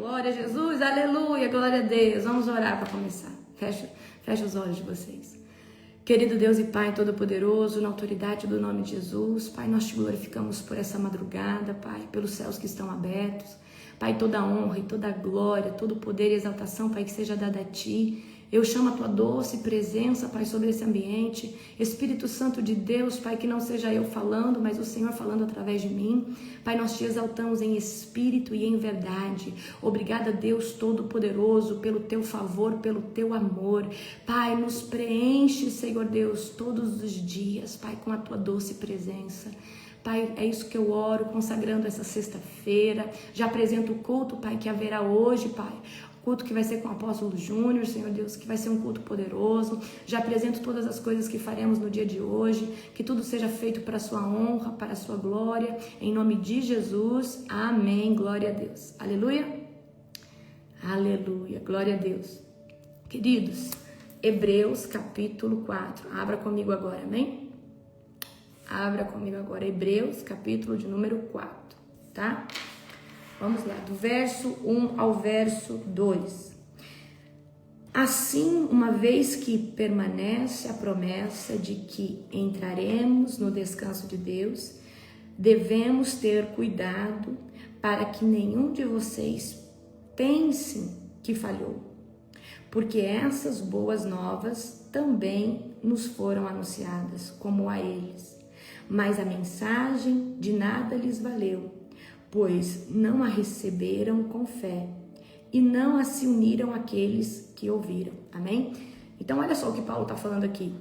glória a Jesus, aleluia, glória a Deus. Vamos orar para começar. Fecha os olhos de vocês. Querido Deus e Pai Todo-Poderoso, na autoridade do nome de Jesus, Pai, nós te glorificamos por essa madrugada, Pai, pelos céus que estão abertos. Pai, toda honra e toda glória, todo poder e exaltação, Pai, que seja dada a Ti. Eu chamo a Tua doce presença, Pai, sobre esse ambiente. Espírito Santo de Deus, Pai, que não seja eu falando, mas o Senhor falando através de mim. Pai, nós Te exaltamos em espírito e em verdade. Obrigada, Deus Todo-Poderoso, pelo Teu favor, pelo Teu amor. Pai, nos preenche, Senhor Deus, todos os dias, Pai, com a Tua doce presença. Pai, é isso que eu oro, consagrando essa sexta-feira. Já apresento o culto, Pai, que haverá hoje, Pai. Culto que vai ser com o apóstolo Júnior, Senhor Deus, que vai ser um culto poderoso. Já apresento todas as coisas que faremos no dia de hoje, que tudo seja feito para a sua honra, para a sua glória, em nome de Jesus, amém, glória a Deus, aleluia, aleluia, glória a Deus. Queridos, Hebreus capítulo 4, abra comigo agora, amém? Abra comigo agora, Hebreus capítulo de número 4, tá? Vamos lá, do verso 1 ao verso 2. Assim, uma vez que permanece a promessa de que entraremos no descanso de Deus, devemos ter cuidado para que nenhum de vocês pense que falhou, porque essas boas novas também nos foram anunciadas, como a eles, mas a mensagem de nada lhes valeu, pois não a receberam com fé e não a se uniram àqueles que ouviram. Amém? Então, olha só o que Paulo está falando aqui.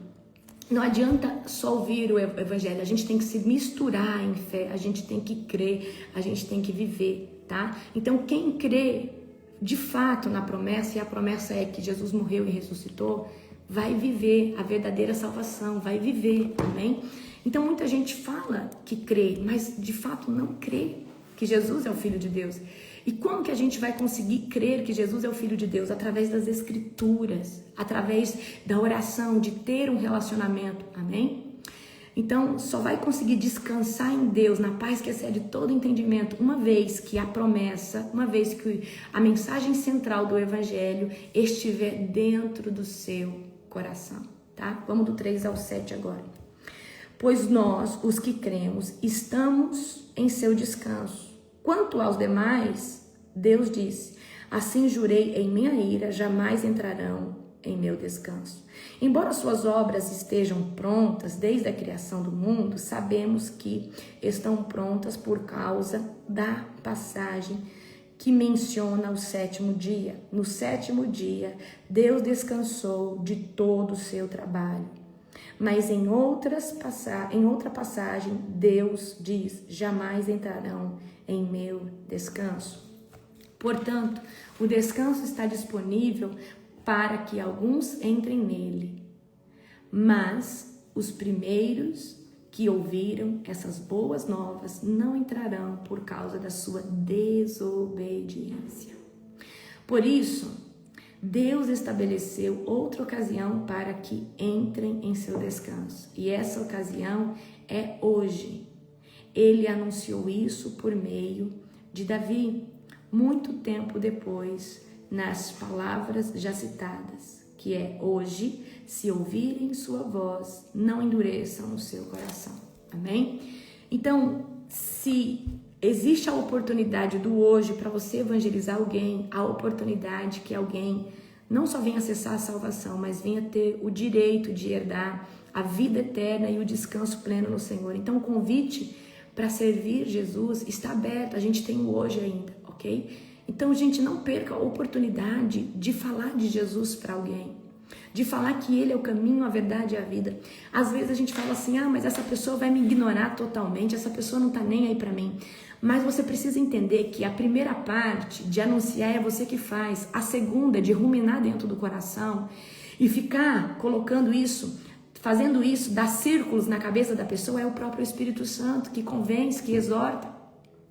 Não adianta só ouvir o evangelho, a gente tem que se misturar em fé, a gente tem que crer, a gente tem que viver, tá? Então, quem crê de fato na promessa, e a promessa é que Jesus morreu e ressuscitou, vai viver a verdadeira salvação, vai viver, amém? Então, muita gente fala que crê, mas de fato não crê que Jesus é o Filho de Deus. E como que a gente vai conseguir crer que Jesus é o Filho de Deus? Através das Escrituras, através da oração, de ter um relacionamento, amém? Então, só vai conseguir descansar em Deus, na paz que excede todo entendimento, uma vez que a promessa, uma vez que a mensagem central do Evangelho estiver dentro do seu coração, tá? Vamos do 3 ao 7 agora. Pois nós, os que cremos, estamos em seu descanso. Quanto aos demais, Deus disse, assim jurei em minha ira, jamais entrarão em meu descanso. Embora suas obras estejam prontas desde a criação do mundo, sabemos que estão prontas por causa da passagem que menciona o sétimo dia. No sétimo dia, Deus descansou de todo o seu trabalho. Mas em outra passagem, Deus diz, jamais entrarão em meu descanso. Portanto, o descanso está disponível para que alguns entrem nele. Mas os primeiros que ouviram essas boas novas não entrarão por causa da sua desobediência. Por isso, Deus estabeleceu outra ocasião para que entrem em seu descanso. E essa ocasião é hoje. Ele anunciou isso por meio de Davi, muito tempo depois, nas palavras já citadas, que é hoje, se ouvirem sua voz, não endureçam o seu coração. Amém? Então, se existe a oportunidade do hoje para você evangelizar alguém, a oportunidade que alguém não só venha acessar a salvação, mas venha ter o direito de herdar a vida eterna e o descanso pleno no Senhor. Então o convite para servir Jesus está aberto, a gente tem o hoje ainda, ok? Então, gente, não perca a oportunidade de falar de Jesus para alguém, de falar que Ele é o caminho, a verdade e a vida. Às vezes a gente fala assim, mas essa pessoa vai me ignorar totalmente, essa pessoa não tá nem aí para mim. Mas você precisa entender que a primeira parte de anunciar é você que faz, a segunda de ruminar dentro do coração e ficar colocando isso, fazendo isso, dar círculos na cabeça da pessoa, é o próprio Espírito Santo que convence, que exorta.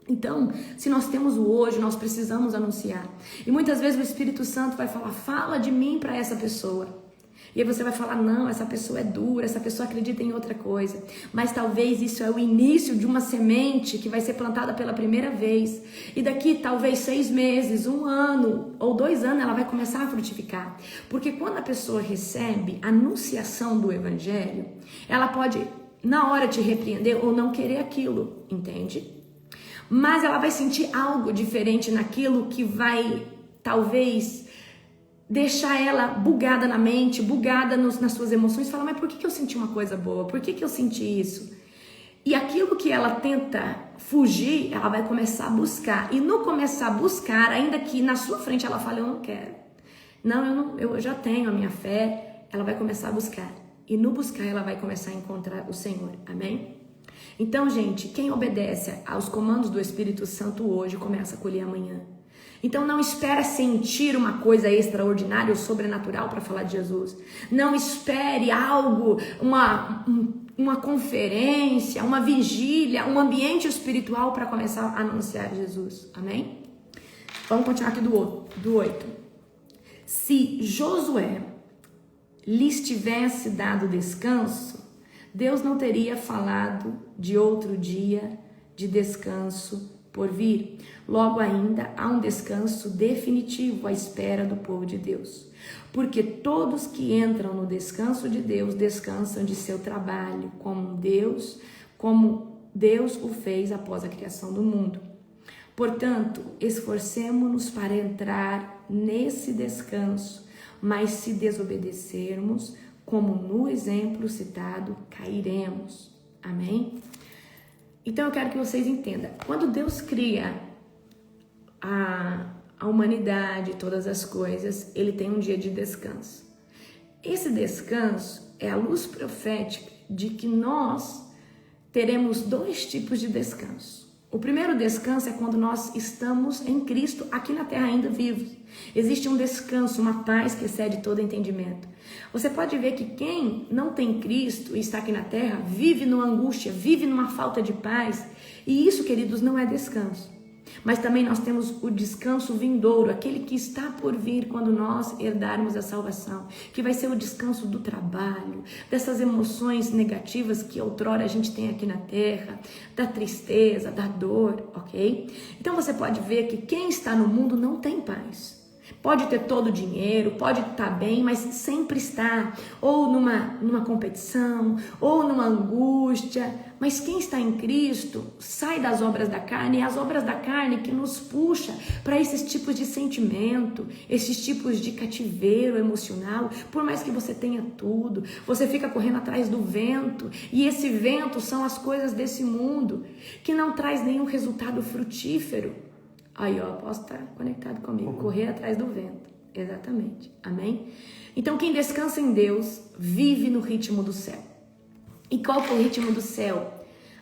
Então, se nós temos o hoje, nós precisamos anunciar. E muitas vezes o Espírito Santo vai falar, fala de mim para essa pessoa. E aí você vai falar, não, essa pessoa é dura, essa pessoa acredita em outra coisa. Mas talvez isso é o início de uma semente que vai ser plantada pela primeira vez. E daqui talvez 6 meses, 1 ano ou 2 anos ela vai começar a frutificar. Porque quando a pessoa recebe a anunciação do evangelho, ela pode na hora te repreender ou não querer aquilo, entende? Mas ela vai sentir algo diferente naquilo que vai talvez deixar ela bugada na mente, bugada nas suas emoções, fala, mas por que eu senti uma coisa boa? Por que eu senti isso? E aquilo que ela tenta fugir, ela vai começar a buscar. E no começar a buscar, ainda que na sua frente ela fale, eu não quero. Não, eu já tenho a minha fé, ela vai começar a buscar. E no buscar ela vai começar a encontrar o Senhor, amém? Então, gente, quem obedece aos comandos do Espírito Santo hoje, começa a colher amanhã. Então não espera sentir uma coisa extraordinária ou sobrenatural para falar de Jesus. Não espere algo, uma conferência, uma vigília, um ambiente espiritual para começar a anunciar Jesus. Amém? Vamos continuar aqui do 8. Se Josué lhes tivesse dado descanso, Deus não teria falado de outro dia de descanso por vir. Logo ainda há um descanso definitivo à espera do povo de Deus. Porque todos que entram no descanso de Deus descansam de seu trabalho, como Deus o fez após a criação do mundo. Portanto, esforcemo-nos para entrar nesse descanso, mas se desobedecermos, como no exemplo citado, cairemos. Amém? Então eu quero que vocês entendam, quando Deus cria a humanidade, todas as coisas, Ele tem um dia de descanso. Esse descanso é a luz profética de que nós teremos 2 tipos de descanso. O primeiro descanso é quando nós estamos em Cristo aqui na terra ainda vivos. Existe um descanso, uma paz que excede todo entendimento. Você pode ver que quem não tem Cristo e está aqui na terra vive numa angústia, vive numa falta de paz. E isso, queridos, não é descanso. Mas também nós temos o descanso vindouro, aquele que está por vir quando nós herdarmos a salvação, que vai ser o descanso do trabalho, dessas emoções negativas que outrora a gente tem aqui na terra, da tristeza, da dor, ok? Então você pode ver que quem está no mundo não tem paz. Pode ter todo o dinheiro, pode estar bem, mas sempre está ou numa competição, ou numa angústia. Mas quem está em Cristo sai das obras da carne, e as obras da carne que nos puxa para esses tipos de sentimento, esses tipos de cativeiro emocional. Por mais que você tenha tudo, você fica correndo atrás do vento, e esse vento são as coisas desse mundo, que não traz nenhum resultado frutífero. Aí, ó, posso estar conectado comigo. Correr atrás do vento. Exatamente. Amém? Então, quem descansa em Deus, vive no ritmo do céu. E qual que é o ritmo do céu?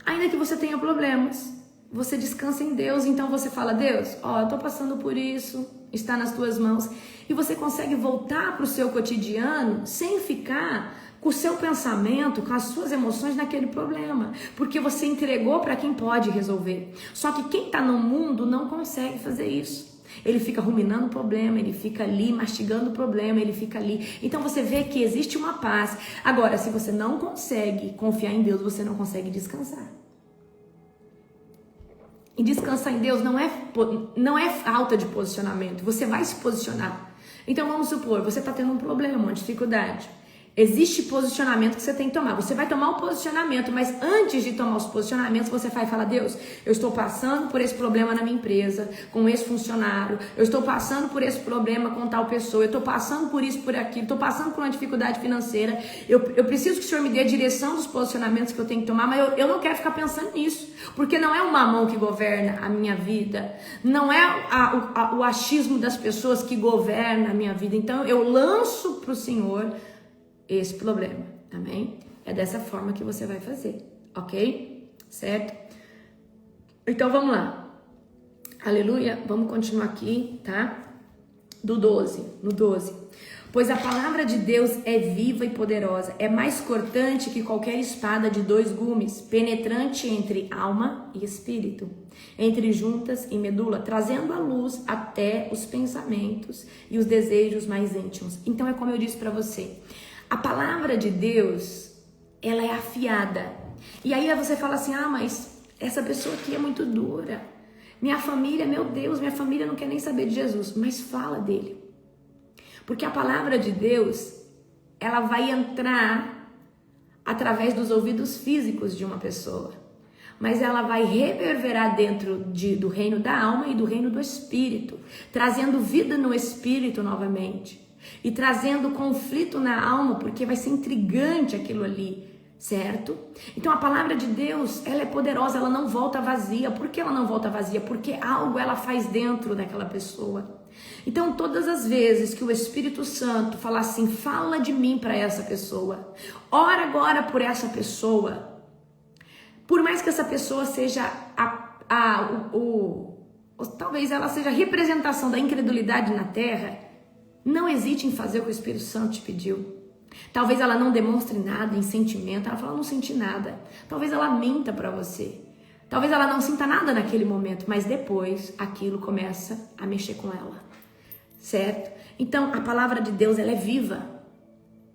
Ainda que você tenha problemas, você descansa em Deus. Então, você fala, Deus, ó, eu tô passando por isso, está nas tuas mãos. E você consegue voltar para o seu cotidiano sem ficar com o seu pensamento, com as suas emoções naquele problema, porque você entregou para quem pode resolver. Só que quem está no mundo não consegue fazer isso. Ele fica ruminando o problema, ele fica ali mastigando o problema, ele fica ali. Então você vê que existe uma paz. Agora, se você não consegue confiar em Deus, você não consegue descansar. E descansar em Deus não é falta de posicionamento, você vai se posicionar. Então vamos supor, você está tendo um problema, uma dificuldade. Existe posicionamento que você tem que tomar. Você vai tomar o posicionamento, mas antes de tomar os posicionamentos, você vai falar, Deus, eu estou passando por esse problema na minha empresa, com esse funcionário, eu estou passando por esse problema com tal pessoa, eu estou passando por isso, por aquilo, estou passando por uma dificuldade financeira, eu preciso que o Senhor me dê a direção dos posicionamentos que eu tenho que tomar, mas eu não quero ficar pensando nisso, porque não é o mamão que governa a minha vida, não é o achismo das pessoas que governa a minha vida. Então eu lanço para o Senhor esse problema, amém? É dessa forma que você vai fazer, ok? Certo? Então vamos lá, aleluia, vamos continuar aqui, tá? no 12. Pois a palavra de Deus é viva e poderosa, é mais cortante que qualquer espada de 2 gumes, penetrante entre alma e espírito, entre juntas e medula, trazendo à luz até os pensamentos e os desejos mais íntimos. Então é como eu disse para você, a palavra de Deus, ela é afiada. E aí você fala assim, mas essa pessoa aqui é muito dura. Minha família, meu Deus, minha família não quer nem saber de Jesus, mas fala dele. Porque a palavra de Deus, ela vai entrar através dos ouvidos físicos de uma pessoa. Mas ela vai reverberar dentro do reino da alma e do reino do espírito. Trazendo vida no espírito novamente. E trazendo conflito na alma, porque vai ser intrigante aquilo ali, certo? Então a palavra de Deus, ela é poderosa, ela não volta vazia. Por que ela não volta vazia? Porque algo ela faz dentro daquela pessoa. Então todas as vezes que o Espírito Santo falar assim, fala de mim para essa pessoa, ora agora por essa pessoa, por mais que essa pessoa seja talvez ela seja a representação da incredulidade na terra, não hesite em fazer o que o Espírito Santo te pediu. Talvez ela não demonstre nada em sentimento, ela fala, não senti nada. Talvez ela minta para você. Talvez ela não sinta nada naquele momento, mas depois aquilo começa a mexer com ela, certo? Então a palavra de Deus, ela é viva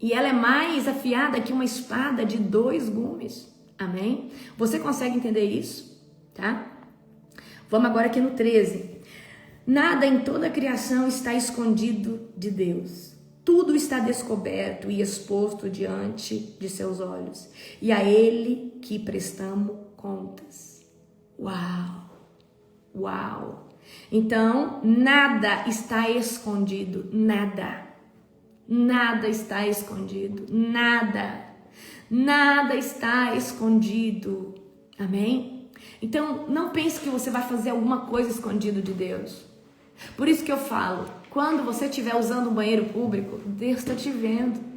e ela é mais afiada que uma espada de 2 gumes, amém? Você consegue entender isso, tá? Vamos agora aqui no 13. Nada em toda a criação está escondido de Deus. Tudo está descoberto e exposto diante de seus olhos. E a Ele que prestamos contas. Uau! Uau! Então, nada está escondido. Nada. Nada está escondido. Nada. Nada está escondido. Amém? Então, não pense que você vai fazer alguma coisa escondido de Deus. Por isso que eu falo, quando você estiver usando um banheiro público, Deus está te vendo.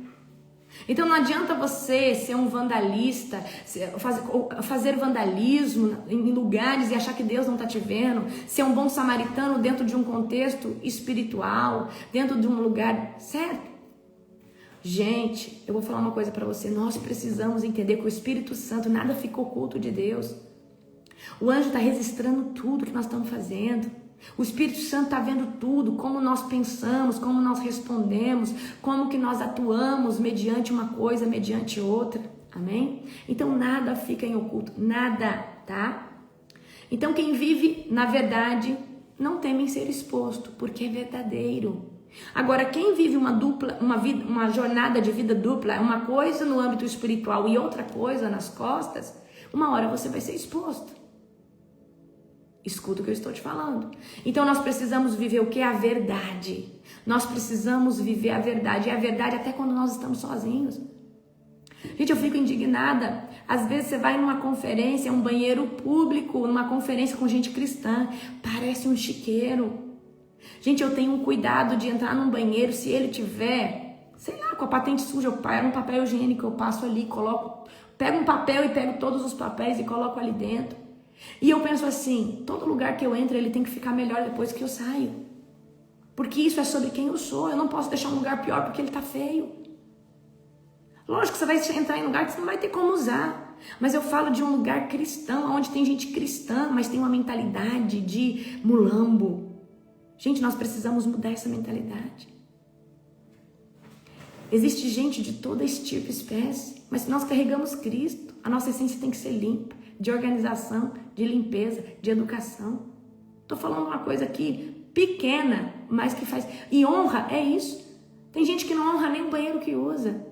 Então não adianta você ser um vandalista, fazer vandalismo em lugares e achar que Deus não está te vendo, ser um bom samaritano dentro de um contexto espiritual, dentro de um lugar certo. Gente, eu vou falar uma coisa para você, nós precisamos entender que o Espírito Santo, nada fica oculto de Deus. O anjo está registrando tudo que nós estamos fazendo. O Espírito Santo está vendo tudo, como nós pensamos, como nós respondemos, como que nós atuamos mediante uma coisa, mediante outra, amém? Então nada fica em oculto, nada, tá? Então quem vive na verdade não teme em ser exposto, porque é verdadeiro. Agora quem vive uma jornada de vida dupla, uma coisa no âmbito espiritual e outra coisa nas costas, uma hora você vai ser exposto. Escuta o que eu estou te falando. Então nós precisamos viver o que? A verdade. Nós precisamos viver a verdade. E a verdade até quando nós estamos sozinhos. Gente, eu fico indignada. Às vezes você vai numa conferência, um banheiro público, numa conferência com gente cristã, parece um chiqueiro. Gente, eu tenho um cuidado de entrar num banheiro, se ele tiver, sei lá, com a patente suja, eu pego um papel higiênico, eu passo ali, pego um papel e pego todos os papéis e coloco ali dentro. E eu penso assim, todo lugar que eu entro, ele tem que ficar melhor depois que eu saio. Porque isso é sobre quem eu sou. Eu não posso deixar um lugar pior porque ele tá feio. Lógico que você vai entrar em lugar que você não vai ter como usar. Mas eu falo de um lugar cristão, onde tem gente cristã, mas tem uma mentalidade de mulambo. Gente, nós precisamos mudar essa mentalidade. Existe gente de toda estirpe, espécie, mas nós carregamos Cristo. A nossa essência tem que ser limpa, de organização, de limpeza, de educação. Tô falando uma coisa aqui pequena, mas que faz... E honra é isso. Tem gente que não honra nem o banheiro que usa.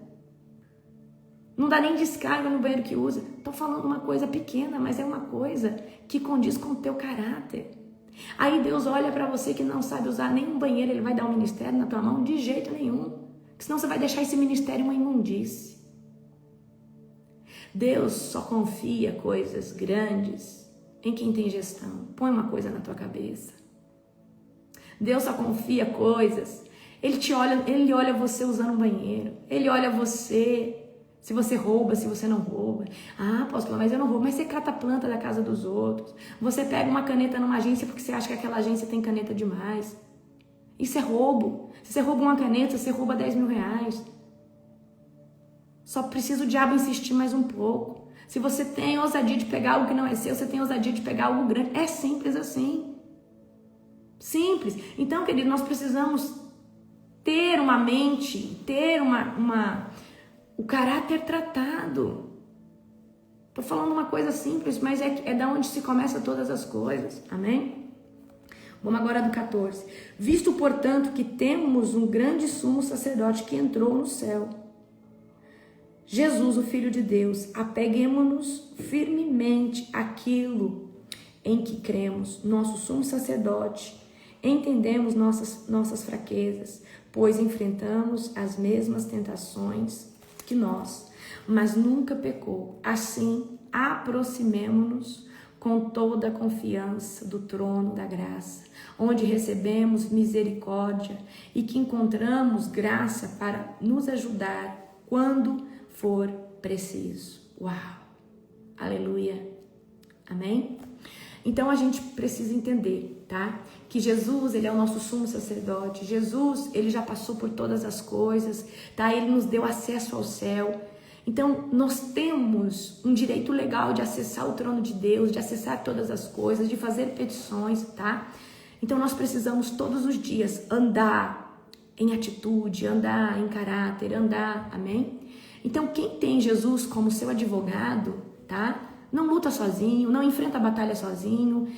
Não dá nem descarga no banheiro que usa. Tô falando uma coisa pequena, mas é uma coisa que condiz com o teu caráter. Aí Deus olha para você que não sabe usar nenhum banheiro, Ele vai dar um ministério na tua mão? De jeito nenhum. Porque senão você vai deixar esse ministério uma imundície. Deus só confia coisas grandes em quem tem gestão. Põe uma coisa na tua cabeça. Deus só confia coisas. Ele olha você usando um banheiro. Ele olha você, se você rouba, se você não rouba. Ah, apóstolo, mas eu não roubo. Mas você cata a planta da casa dos outros. Você pega uma caneta numa agência porque você acha que aquela agência tem caneta demais. Isso é roubo. Se você rouba uma caneta, você rouba 10 mil reais. Só precisa o diabo insistir mais um pouco. Se você tem ousadia de pegar algo que não é seu, você tem ousadia de pegar algo grande. É simples assim. Simples. Então, querido, nós precisamos ter uma mente, ter o caráter tratado. Estou falando uma coisa simples, mas é da onde se começa todas as coisas. Amém? Vamos agora do 14. Visto, portanto, que temos um grande sumo sacerdote que entrou no céu, Jesus, o Filho de Deus, apeguemo-nos firmemente àquilo em que cremos. Nosso sumo sacerdote, entendemos nossas fraquezas, pois enfrentamos as mesmas tentações que nós, mas nunca pecou. Assim, aproximemo-nos com toda a confiança do trono da graça, onde recebemos misericórdia e que encontramos graça para nos ajudar quando for preciso. Uau! Aleluia! Amém? Então a gente precisa entender, tá? Que Jesus, ele é o nosso sumo sacerdote. Jesus, ele já passou por todas as coisas, tá? Ele nos deu acesso ao céu. Então nós temos um direito legal de acessar o trono de Deus, de acessar todas as coisas, de fazer petições, tá? Então nós precisamos todos os dias andar em atitude, andar em caráter, andar, amém? Então quem tem Jesus como seu advogado, tá? Não luta sozinho, não enfrenta a batalha sozinho.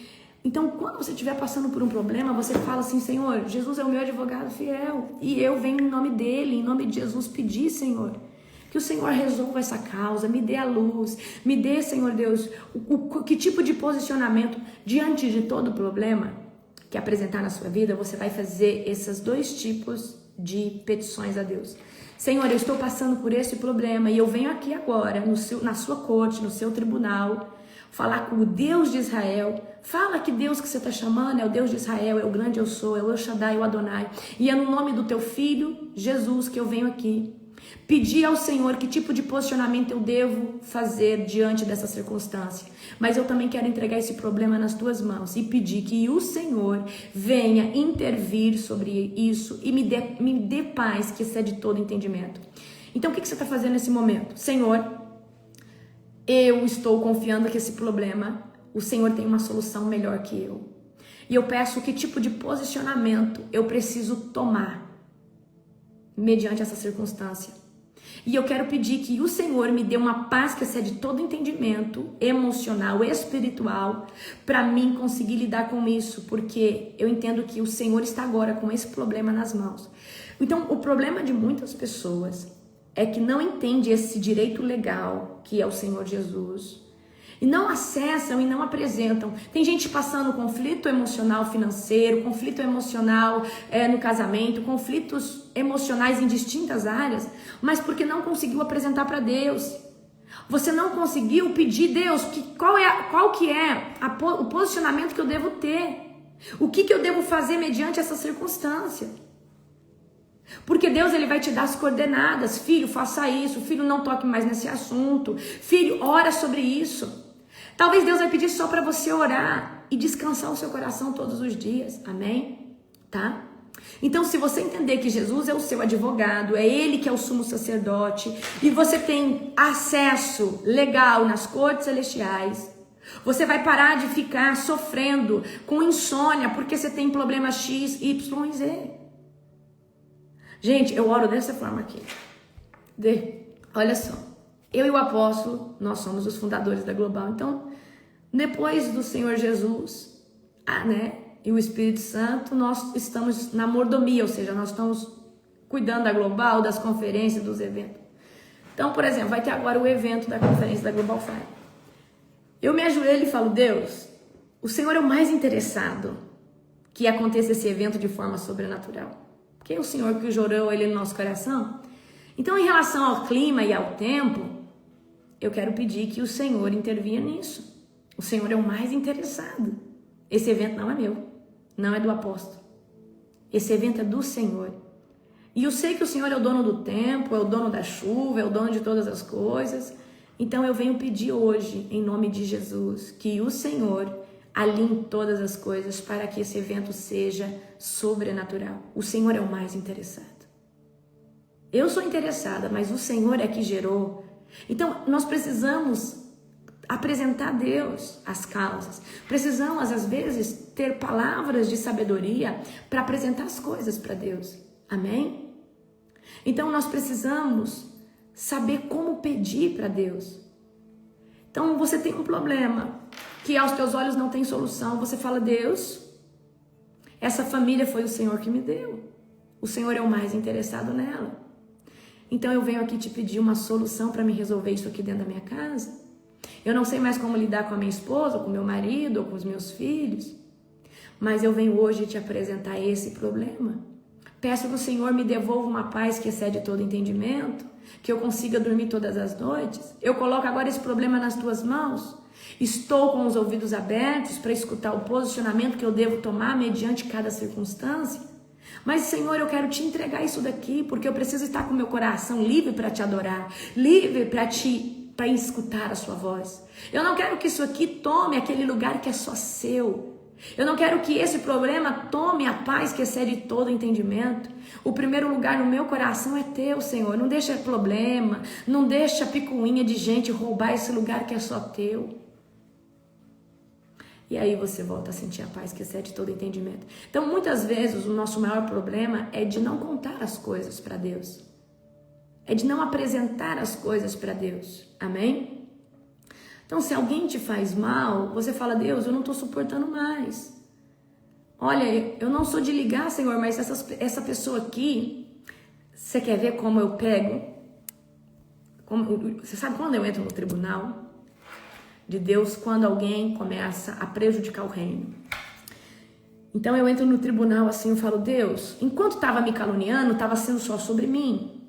Então, quando você estiver passando por um problema, você fala assim: Senhor, Jesus é o meu advogado fiel. E eu venho em nome dele, em nome de Jesus, pedir, Senhor, que o Senhor resolva essa causa, me dê a luz, me dê, Senhor Deus, que tipo de posicionamento diante de todo problema que apresentar na sua vida, você vai fazer esses dois tipos de petições a Deus. Senhor, eu estou passando por esse problema e eu venho aqui agora, na sua corte, no seu tribunal, falar com o Deus de Israel. Fala que Deus que você está chamando é o Deus de Israel, é o grande eu sou, é o El Shaddai, é o Adonai. E é no nome do teu filho, Jesus, que eu venho aqui pedir ao Senhor que tipo de posicionamento eu devo fazer diante dessa circunstância. Mas eu também quero entregar esse problema nas tuas mãos e pedir que o Senhor venha intervir sobre isso e me dê paz que excede todo entendimento. Então o que você está fazendo nesse momento? Senhor, eu estou confiando que esse problema, o Senhor tem uma solução melhor que eu. E eu peço que tipo de posicionamento eu preciso tomar mediante essa circunstância. E eu quero pedir que o Senhor me dê uma paz que excede todo entendimento emocional, espiritual, para mim conseguir lidar com isso, porque eu entendo que o Senhor está agora com esse problema nas mãos. Então, o problema de muitas pessoas é que não entende esse direito legal que é o Senhor Jesus, e não acessam e não apresentam. Tem gente passando conflito emocional financeiro, conflito emocional no casamento, conflitos emocionais em distintas áreas, mas porque não conseguiu apresentar para Deus. Você não conseguiu pedir Deus qual que é o posicionamento que eu devo ter. O que eu devo fazer mediante essa circunstância. Porque Deus, ele vai te dar as coordenadas. Filho, faça isso. Filho, não toque mais nesse assunto. Filho, ora sobre isso. Talvez Deus vai pedir só para você orar e descansar o seu coração todos os dias. Amém? Tá? Então, se você entender que Jesus é o seu advogado, é ele que é o sumo sacerdote, e você tem acesso legal nas cortes celestiais, você vai parar de ficar sofrendo com insônia porque você tem problema X, Y e Z. Gente, eu oro dessa forma aqui. Olha só. Eu e o apóstolo, nós somos os fundadores da Global. Então, depois do Senhor Jesus, e o Espírito Santo, nós estamos na mordomia, ou seja, nós estamos cuidando da Global, das conferências, dos eventos. Então, por exemplo, vai ter agora o evento da conferência da Global Fire. Eu me ajoelho e falo: Deus, o Senhor é o mais interessado que aconteça esse evento de forma sobrenatural. Porque é o Senhor que gerou ele no nosso coração. Então, em relação ao clima e ao tempo, eu quero pedir que o Senhor intervinha nisso. O Senhor é o mais interessado. Esse evento não é meu, não é do apóstolo. Esse evento é do Senhor. E eu sei que o Senhor é o dono do tempo, é o dono da chuva, é o dono de todas as coisas. Então eu venho pedir hoje, em nome de Jesus, que o Senhor alinhe todas as coisas para que esse evento seja sobrenatural. O Senhor é o mais interessado. Eu sou interessada, mas o Senhor é que gerou. Então, nós precisamos apresentar a Deus as causas. Precisamos, às vezes, ter palavras de sabedoria para apresentar as coisas para Deus. Amém? Então, nós precisamos saber como pedir para Deus. Então, você tem um problema que aos teus olhos não tem solução. Você fala, Deus, essa família foi o Senhor que me deu. O Senhor é o mais interessado nela. Então eu venho aqui te pedir uma solução para me resolver isso aqui dentro da minha casa. Eu não sei mais como lidar com a minha esposa, ou com o meu marido, ou com os meus filhos. Mas eu venho hoje te apresentar esse problema. Peço que o Senhor me devolva uma paz que excede todo entendimento, que eu consiga dormir todas as noites. Eu coloco agora esse problema nas tuas mãos. Estou com os ouvidos abertos para escutar o posicionamento que eu devo tomar mediante cada circunstância. Mas, Senhor, eu quero te entregar isso daqui, porque eu preciso estar com o meu coração livre para te adorar, livre para escutar a sua voz. Eu não quero que isso aqui tome aquele lugar que é só seu. Eu não quero que esse problema tome a paz que excede todo entendimento. O primeiro lugar no meu coração é teu, Senhor. Não deixa problema, não deixa picuinha de gente roubar esse lugar que é só teu. E aí você volta a sentir a paz que excede todo entendimento. Então, muitas vezes, o nosso maior problema é de não contar as coisas para Deus. É de não apresentar as coisas para Deus. Amém? Então, se alguém te faz mal, você fala, Deus, eu não estou suportando mais. Olha, eu não sou de ligar, Senhor, mas essa pessoa aqui, você quer ver como eu pego? Você sabe quando eu entro no tribunal de Deus, quando alguém começa a prejudicar o reino? Então eu entro no tribunal assim, eu falo, Deus, enquanto estava me caluniando, estava sendo só sobre mim.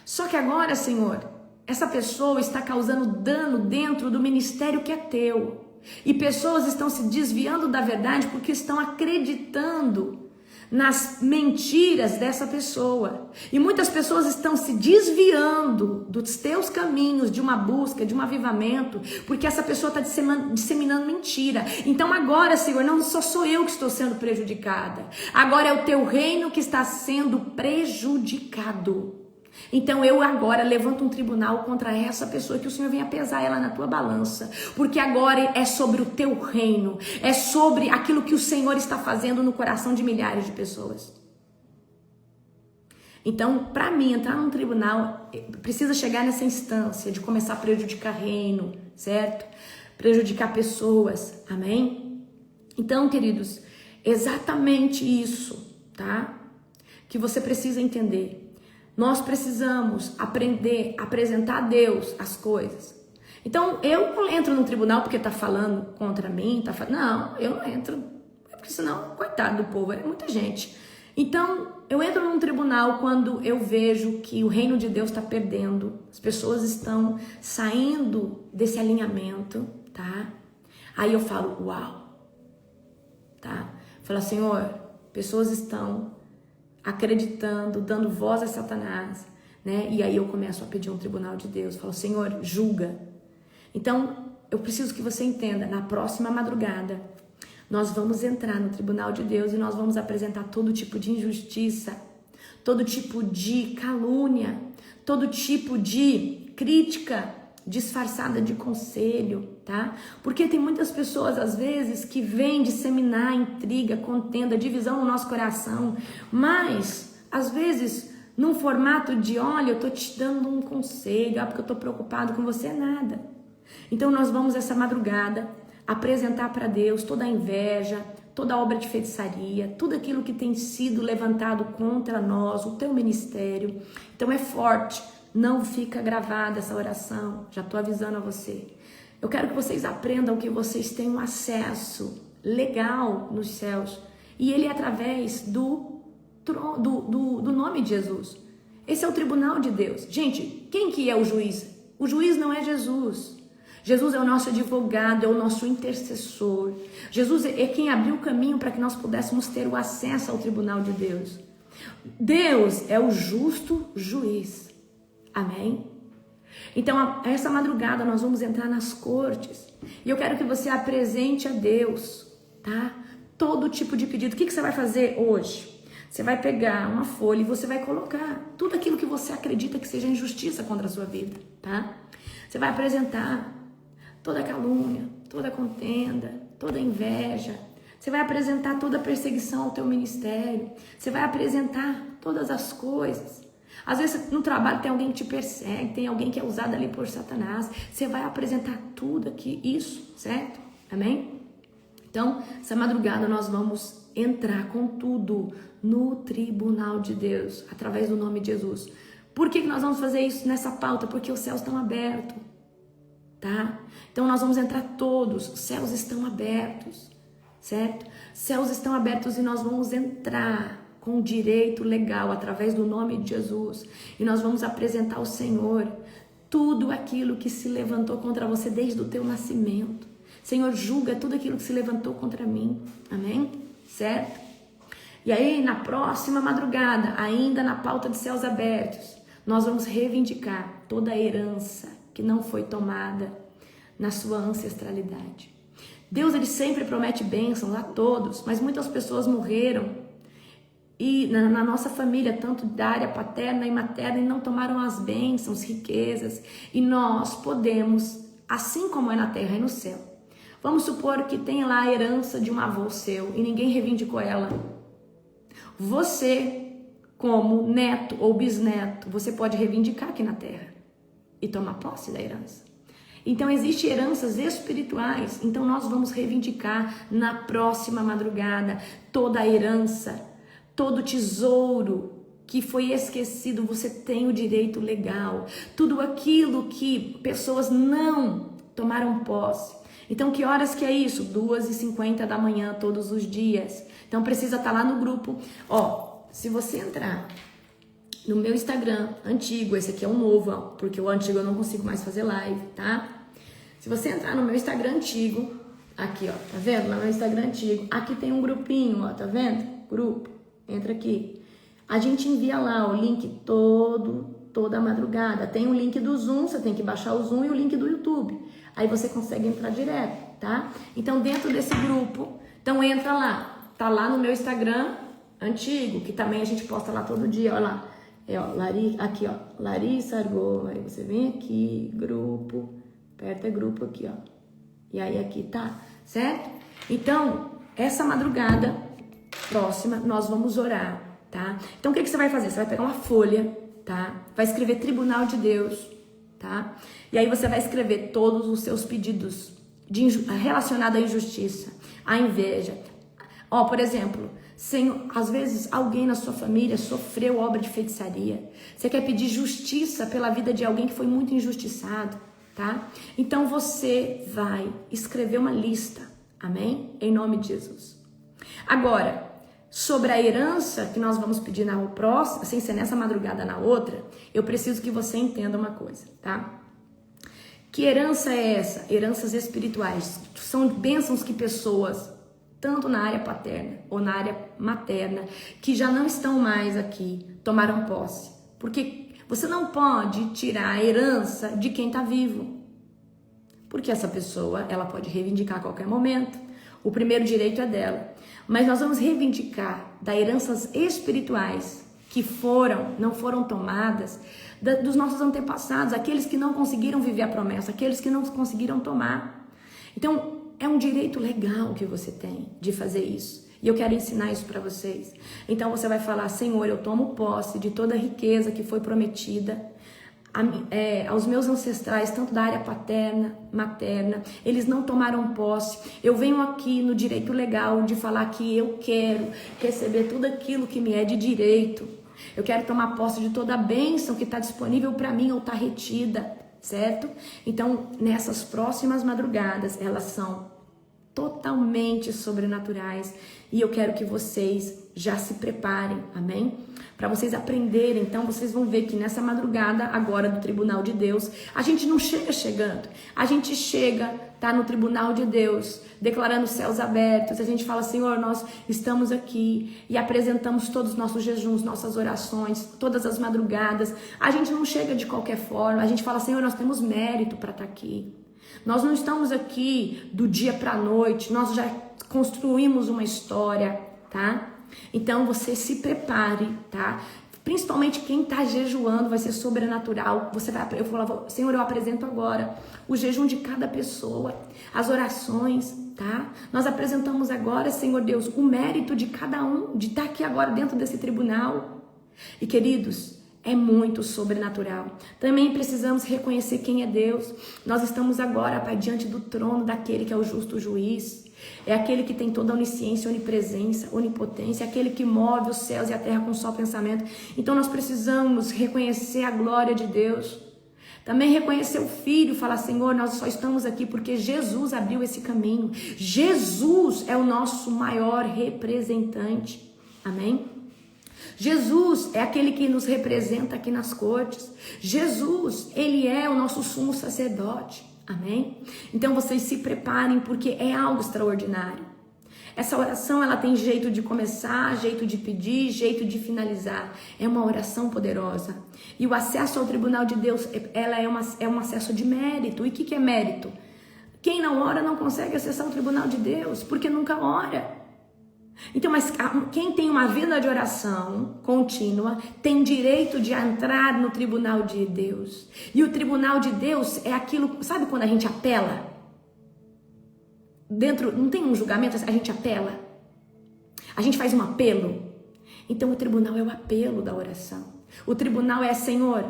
Só que agora, Senhor, essa pessoa está causando dano dentro do ministério que é teu. E pessoas estão se desviando da verdade porque estão acreditando nas mentiras dessa pessoa. E muitas pessoas estão se desviando dos teus caminhos, de uma busca, de um avivamento, porque essa pessoa está disseminando mentira. Então agora, Senhor, não só sou eu que estou sendo prejudicada. Agora é o teu reino que está sendo prejudicado. Então eu agora levanto um tribunal contra essa pessoa, que o Senhor venha pesar ela na tua balança, porque agora é sobre o teu reino, é sobre aquilo que o Senhor está fazendo no coração de milhares de pessoas. Então, para mim, entrar num tribunal, precisa chegar nessa instância de começar a prejudicar reino, certo? Prejudicar pessoas, amém? Então, queridos, exatamente isso, tá? Que você precisa entender. Nós precisamos aprender a apresentar a Deus as coisas. Então, eu não entro no tribunal porque tá falando contra mim, não, eu não entro, porque senão, coitado do povo, é muita gente. Então, eu entro num tribunal quando eu vejo que o reino de Deus está perdendo, as pessoas estão saindo desse alinhamento, tá? Aí eu falo, uau, tá? Falo, Senhor, pessoas estão acreditando, dando voz a Satanás, né? E aí eu começo a pedir um tribunal de Deus, falo, Senhor, julga. Então, eu preciso que você entenda, na próxima madrugada, nós vamos entrar no tribunal de Deus e nós vamos apresentar todo tipo de injustiça, todo tipo de calúnia, todo tipo de crítica disfarçada de conselho, tá? Porque tem muitas pessoas, às vezes, que vêm disseminar intriga, contenda, divisão no nosso coração, mas, às vezes, num formato de, olha, eu tô te dando um conselho, porque eu tô preocupado com você, nada. Então, nós vamos, essa madrugada, apresentar para Deus toda a inveja, toda a obra de feitiçaria, tudo aquilo que tem sido levantado contra nós, o teu ministério. Então, é forte. Não fica gravada essa oração, já estou avisando a você. Eu quero que vocês aprendam que vocês têm um acesso legal nos céus. E ele é através do nome de Jesus. Esse é o tribunal de Deus. Gente, quem que é o juiz? O juiz não é Jesus. Jesus é o nosso advogado, é o nosso intercessor. Jesus é quem abriu o caminho para que nós pudéssemos ter o acesso ao tribunal de Deus. Deus é o justo juiz. Amém? Então, essa madrugada nós vamos entrar nas cortes. E eu quero que você apresente a Deus, tá? Todo tipo de pedido. O que você vai fazer hoje? Você vai pegar uma folha e você vai colocar tudo aquilo que você acredita que seja injustiça contra a sua vida, tá? Você vai apresentar toda calúnia, toda contenda, toda inveja. Você vai apresentar toda perseguição ao teu ministério. Você vai apresentar todas as coisas. Às vezes no trabalho tem alguém que te persegue, tem alguém que é usado ali por Satanás. Você vai apresentar tudo aqui, isso, certo? Amém? Então, essa madrugada nós vamos entrar com tudo no tribunal de Deus, através do nome de Jesus. Por que nós vamos fazer isso nessa pauta? Porque os céus estão abertos, tá? Então nós vamos entrar todos, os céus estão abertos, certo? Céus estão abertos e nós vamos entrar com direito legal, através do nome de Jesus. E nós vamos apresentar ao Senhor tudo aquilo que se levantou contra você desde o teu nascimento. Senhor, julga tudo aquilo que se levantou contra mim. Amém? Certo? E aí, na próxima madrugada, ainda na pauta de céus abertos, nós vamos reivindicar toda a herança que não foi tomada na sua ancestralidade. Deus, ele sempre promete bênçãos a todos, mas muitas pessoas morreram e na nossa família, tanto da área paterna e materna, e não tomaram as bênçãos, riquezas, e nós podemos, assim como é na terra e no céu. Vamos supor que tenha lá a herança de um avô seu e ninguém reivindicou ela. Você, como neto ou bisneto, você pode reivindicar aqui na terra e tomar posse da herança. Então, existem heranças espirituais. Então, nós vamos reivindicar na próxima madrugada toda a herança, todo tesouro que foi esquecido. Você tem o direito legal. Tudo aquilo que pessoas não tomaram posse. Então, que horas que é isso? 2h50 da manhã, todos os dias. Então, precisa estar lá no grupo. Ó, se você entrar no meu Instagram antigo, esse aqui é um novo, ó, porque o antigo eu não consigo mais fazer live, tá? Se você entrar no meu Instagram antigo, aqui, ó, tá vendo? No meu Instagram antigo, aqui tem um grupinho, ó, tá vendo? Grupo, entra aqui. A gente envia lá o link toda madrugada. Tem o link do Zoom, você tem que baixar o Zoom e o link do YouTube. Aí você consegue entrar direto, tá? Então, dentro desse grupo, então entra lá. Tá lá no meu Instagram antigo, que também a gente posta lá todo dia, ó lá. É, ó, aqui, ó, Larissa Argô. Aí você vem aqui, grupo, aperta grupo aqui, ó. E aí aqui tá, certo? Então, essa madrugada próxima, nós vamos orar, tá? Então, o que você vai fazer? Você vai pegar uma folha, tá? Vai escrever Tribunal de Deus, tá? E aí você vai escrever todos os seus pedidos relacionados à injustiça, à inveja. Ó, por exemplo, às vezes alguém na sua família sofreu obra de feitiçaria. Você quer pedir justiça pela vida de alguém que foi muito injustiçado, tá? Então você vai escrever uma lista, amém? Em nome de Jesus. Agora, sobre a herança que nós vamos pedir na próxima, sem ser nessa madrugada, na outra, eu preciso que você entenda uma coisa, tá? Que herança é essa? Heranças espirituais. São bênçãos que pessoas, tanto na área paterna ou na área materna, que já não estão mais aqui, tomaram posse. Porque você não pode tirar a herança de quem está vivo. Porque essa pessoa, ela pode reivindicar a qualquer momento. O primeiro direito é dela. Mas nós vamos reivindicar das heranças espirituais que não foram tomadas dos nossos antepassados, aqueles que não conseguiram viver a promessa, aqueles que não conseguiram tomar. Então, é um direito legal que você tem de fazer isso. E eu quero ensinar isso para vocês. Então, você vai falar: Senhor, eu tomo posse de toda a riqueza que foi prometida aos meus ancestrais, tanto da área paterna, materna. Eles não tomaram posse. Eu venho aqui no direito legal de falar que eu quero receber tudo aquilo que me é de direito. Eu quero tomar posse de toda a bênção que está disponível para mim ou está retida, certo? Então, nessas próximas madrugadas, elas são totalmente sobrenaturais e eu quero que vocês já se preparem, amém? para vocês aprenderem. Então vocês vão ver que nessa madrugada agora do tribunal de Deus, a gente não chega chegando, a gente chega, tá no tribunal de Deus, declarando céus abertos. A gente fala: Senhor, nós estamos aqui e apresentamos todos os nossos jejuns, nossas orações, todas as madrugadas. A gente não chega de qualquer forma, a gente fala: Senhor, nós temos mérito para estar aqui. Nós não estamos aqui do dia para a noite, nós já construímos uma história, tá? Então você se prepare, tá? Principalmente quem está jejuando, vai ser sobrenatural. Eu falo: Senhor, eu apresento agora o jejum de cada pessoa, as orações, tá? Nós apresentamos agora, Senhor Deus, o mérito de cada um, de estar aqui agora dentro desse tribunal. E queridos, é muito sobrenatural. Também precisamos reconhecer quem é Deus. Nós estamos agora, Pai, diante do trono daquele que é o justo juiz. É aquele que tem toda a onisciência, onipresença, onipotência, é aquele que move os céus e a terra com só pensamento. Então nós precisamos reconhecer a glória de Deus. Também reconhecer o Filho, falar: Senhor, nós só estamos aqui porque Jesus abriu esse caminho. Jesus é o nosso maior representante. Amém? Jesus é aquele que nos representa aqui nas cortes. Jesus, ele é o nosso sumo sacerdote. Amém? Então vocês se preparem, porque é algo extraordinário. Essa oração, ela tem jeito de começar, jeito de pedir, jeito de finalizar. É uma oração poderosa. E o acesso ao tribunal de Deus, ela é um acesso de mérito. E o que é mérito? Quem não ora não consegue acessar o tribunal de Deus, porque nunca ora. Então, mas quem tem uma vida de oração contínua tem direito de entrar no tribunal de Deus. E o tribunal de Deus é aquilo, sabe quando a gente apela? Dentro, não tem um julgamento, a gente apela. A gente faz um apelo. Então o tribunal é o apelo da oração. O tribunal é: Senhor,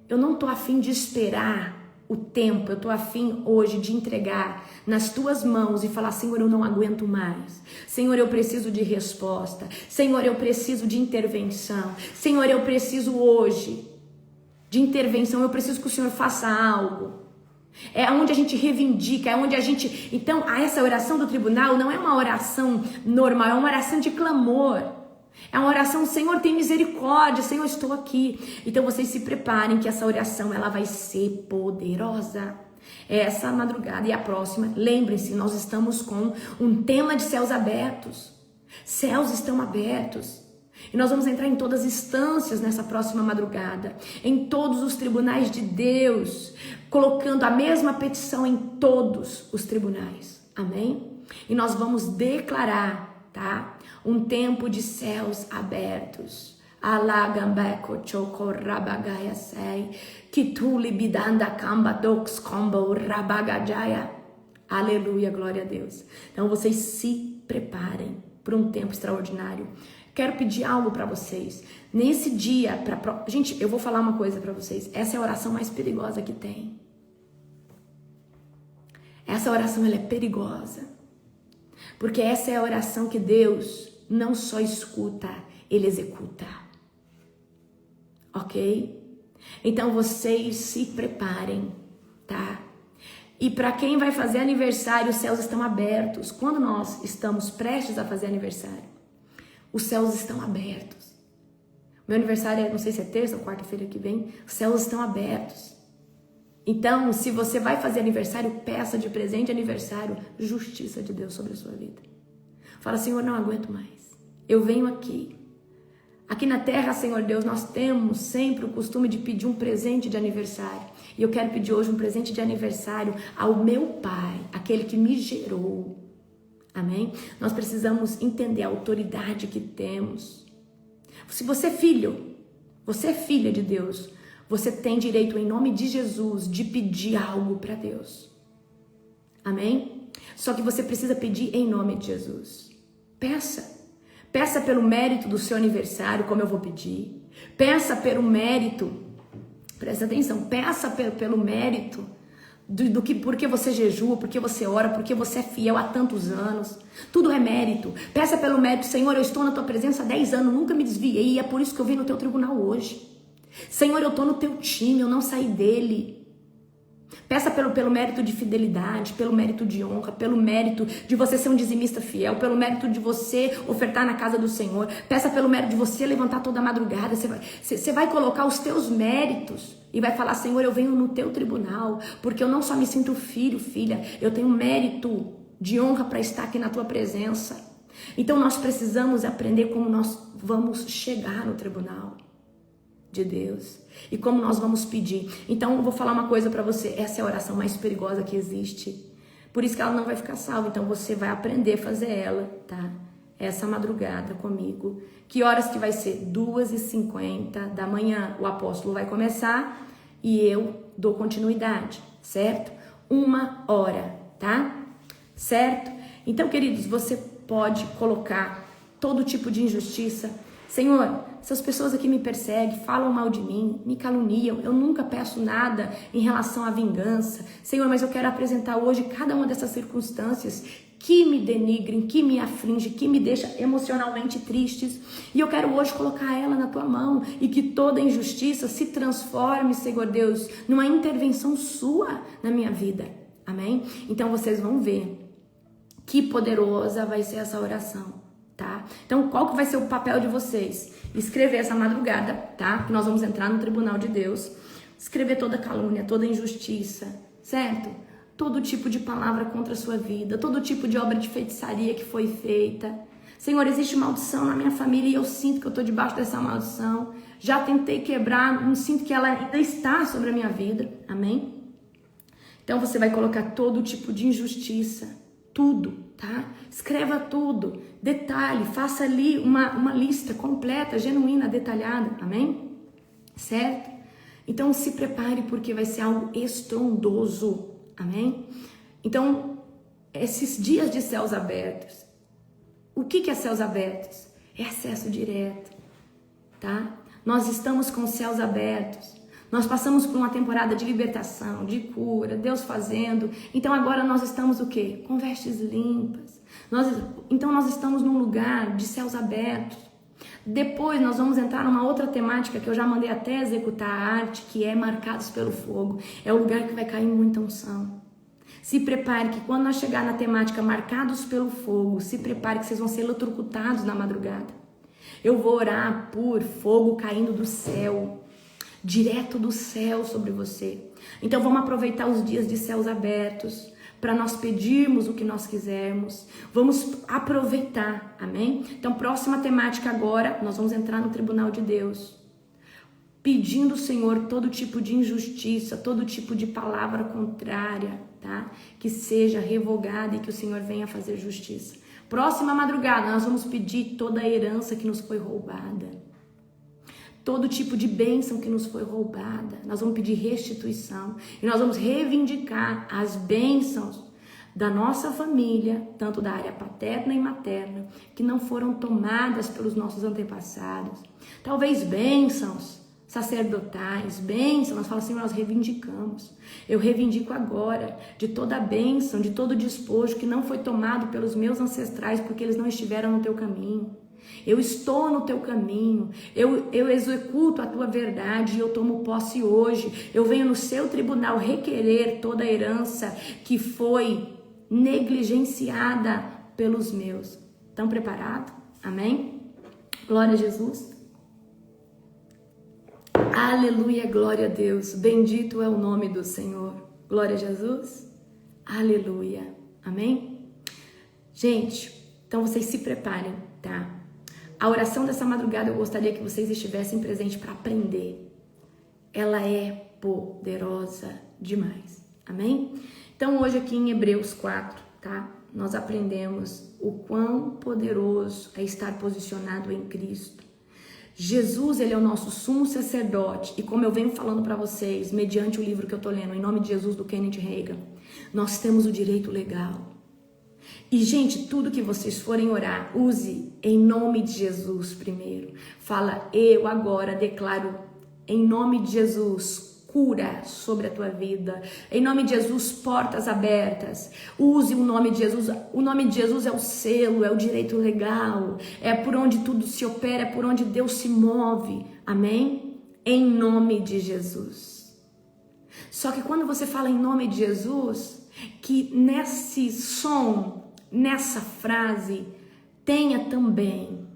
eu não estou afim de esperar o tempo, eu estou afim hoje de entregar nas tuas mãos e falar: Senhor, eu não aguento mais. Senhor, eu preciso de resposta. Senhor, eu preciso de intervenção. Senhor, eu preciso hoje de intervenção. Eu preciso que o Senhor faça algo. É onde a gente reivindica, é onde a gente... Então, essa oração do tribunal não é uma oração normal, é uma oração de clamor. É uma oração: Senhor, tem misericórdia, Senhor, estou aqui. Então vocês se preparem que essa oração, ela vai ser poderosa. Essa madrugada e a próxima, lembrem-se, nós estamos com um tema de céus abertos. Céus estão abertos. E nós vamos entrar em todas as instâncias nessa próxima madrugada, em todos os tribunais de Deus, colocando a mesma petição em todos os tribunais. Amém? E nós vamos declarar, tá? Um tempo de céus abertos. Alagambeko choko rabagaya sei, kituli bidanda kamba dox combo rabagajaya. Aleluia, glória a Deus. Então vocês se preparem para um tempo extraordinário. Quero pedir algo para vocês. Nesse dia, gente, eu vou falar uma coisa para vocês. Essa é a oração mais perigosa que tem. Essa oração, ela é perigosa. Porque essa é a oração que Deus não só escuta, ele executa. Ok? Então vocês se preparem, tá? E para quem vai fazer aniversário, os céus estão abertos. Quando nós estamos prestes a fazer aniversário, os céus estão abertos. Meu aniversário não sei se é terça ou quarta-feira que vem. Os céus estão abertos. Então, se você vai fazer aniversário, peça de presente de aniversário justiça de Deus sobre a sua vida. Fala: Senhor, não aguento mais. Eu venho aqui. Aqui na terra, Senhor Deus, nós temos sempre o costume de pedir um presente de aniversário. E eu quero pedir hoje um presente de aniversário ao meu Pai, aquele que me gerou. Amém? Nós precisamos entender a autoridade que temos. Se você é filho, você é filha de Deus, você tem direito, em nome de Jesus, de pedir algo para Deus. Amém? Só que você precisa pedir em nome de Jesus. Peça. Peça pelo mérito do seu aniversário, como eu vou pedir. Peça pelo mérito, presta atenção, peça pelo mérito do que, porque você jejua, porque você ora, porque você é fiel há tantos anos. Tudo é mérito. Peça pelo mérito: Senhor, eu estou na tua presença há 10 anos, nunca me desviei, e é por isso que eu vim no teu tribunal hoje. Senhor, eu estou no teu time, eu não saí dele. Peça pelo mérito de fidelidade, pelo mérito de honra, pelo mérito de você ser um dizimista fiel, pelo mérito de você ofertar na casa do Senhor. Peça pelo mérito de você levantar toda a madrugada. Você vai colocar os teus méritos e vai falar: Senhor, eu venho no teu tribunal, porque eu não só me sinto filho, filha, eu tenho mérito de honra para estar aqui na tua presença. Então nós precisamos aprender como nós vamos chegar no tribunal de Deus e como nós vamos pedir. Então eu vou falar uma coisa para você: essa é a oração mais perigosa que existe, por isso que ela não vai ficar salva. Então você vai aprender a fazer ela, tá? Essa madrugada comigo. Que horas que vai ser? 2h50 da manhã o apóstolo vai começar e eu dou continuidade, certo? 1 hora, tá? Certo? Então, queridos, você pode colocar todo tipo de injustiça. Senhor, essas pessoas aqui me perseguem, falam mal de mim, me caluniam, eu nunca peço nada em relação à vingança. Senhor, mas eu quero apresentar hoje cada uma dessas circunstâncias que me denigrem, que me afligem, que me deixam emocionalmente tristes. E eu quero hoje colocar ela na tua mão e que toda injustiça se transforme, Senhor Deus, numa intervenção sua na minha vida. Amém? Então vocês vão ver que poderosa vai ser essa oração, tá? Então qual que vai ser o papel de vocês? Escrever essa madrugada, tá? Que nós vamos entrar no tribunal de Deus. Escrever toda calúnia, toda injustiça, certo? Todo tipo de palavra contra a sua vida, todo tipo de obra de feitiçaria que foi feita. Senhor, existe maldição na minha família e eu sinto que eu estou debaixo dessa maldição. Já tentei quebrar, não sinto que ela ainda está sobre a minha vida. Amém? Então você vai colocar todo tipo de injustiça, tudo, tá? Escreva tudo, detalhe, faça ali uma lista completa, genuína, detalhada. Amém? Certo? Então se prepare porque vai ser algo estrondoso. Amém? Então, esses dias de céus abertos, o que é céus abertos? É acesso direto, tá? Nós estamos com os céus abertos, nós passamos por uma temporada de libertação, de cura, Deus fazendo, então agora nós estamos o quê? Com vestes limpas, então nós estamos num lugar de céus abertos. Depois nós vamos entrar numa outra temática que eu já mandei até executar a arte, que é marcados pelo fogo. É o lugar que vai cair muita unção. Se prepare que quando nós chegar na temática marcados pelo fogo, se prepare que vocês vão ser eletrocutados na madrugada. Eu vou orar por fogo caindo do céu, direto do céu sobre você. Então vamos aproveitar os dias de céus abertos para nós pedirmos o que nós quisermos. Vamos aproveitar, amém? Então, próxima temática agora, nós vamos entrar no tribunal de Deus, pedindo ao Senhor todo tipo de injustiça, todo tipo de palavra contrária, tá? Que seja revogada e que o Senhor venha fazer justiça. Próxima madrugada, nós vamos pedir toda a herança que nos foi roubada, todo tipo de bênção que nos foi roubada. Nós vamos pedir restituição e nós vamos reivindicar as bênçãos da nossa família, tanto da área paterna e materna, que não foram tomadas pelos nossos antepassados. Talvez bênçãos sacerdotais, bênçãos, nós falamos assim, nós reivindicamos. Eu reivindico agora de toda a bênção, de todo o despojo que não foi tomado pelos meus ancestrais, porque eles não estiveram no teu caminho. Eu estou no teu caminho, eu executo a tua verdade e eu tomo posse hoje. Eu venho no seu tribunal requerer toda a herança que foi negligenciada pelos meus. Estão preparados? Amém? Glória a Jesus. Aleluia, glória a Deus. Bendito é o nome do Senhor. Glória a Jesus. Aleluia. Amém? Gente, então vocês se preparem, tá? A oração dessa madrugada eu gostaria que vocês estivessem presentes para aprender. Ela é poderosa demais. Amém? Então hoje aqui em Hebreus 4, tá? Nós aprendemos o quão poderoso é estar posicionado em Cristo. Jesus, ele é o nosso sumo sacerdote. E como eu venho falando para vocês, mediante o livro que eu tô lendo, Em Nome de Jesus, do Kenneth Hagin, nós temos o direito legal. E, gente, tudo que vocês forem orar, use em nome de Jesus primeiro. Fala, eu agora declaro em nome de Jesus, cura sobre a tua vida. Em nome de Jesus, portas abertas. Use o nome de Jesus. O nome de Jesus é o selo, é o direito legal. É por onde tudo se opera, é por onde Deus se move. Amém? Em nome de Jesus. Só que quando você fala em nome de Jesus, que nesse som, nessa frase, tenha também,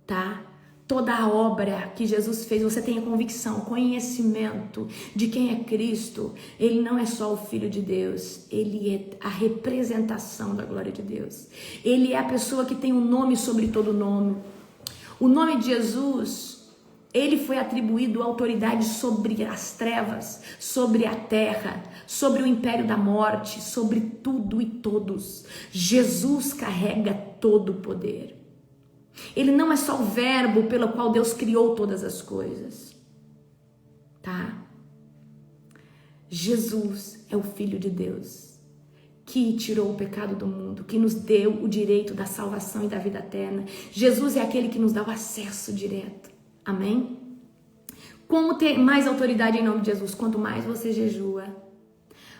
tá? Toda a obra que Jesus fez, você tenha convicção, conhecimento de quem é Cristo. Ele não é só o Filho de Deus, ele é a representação da glória de Deus. Ele é a pessoa que tem um nome sobre todo nome. O nome de Jesus, ele foi atribuído autoridade sobre as trevas, sobre a terra, sobre o império da morte, sobre tudo e todos. Jesus carrega todo o poder. Ele não é só o verbo pelo qual Deus criou todas as coisas, tá? Jesus é o Filho de Deus, que tirou o pecado do mundo, que nos deu o direito da salvação e da vida eterna. Jesus é aquele que nos dá o acesso direto, amém? Como ter mais autoridade em nome de Jesus? Quanto mais você jejua,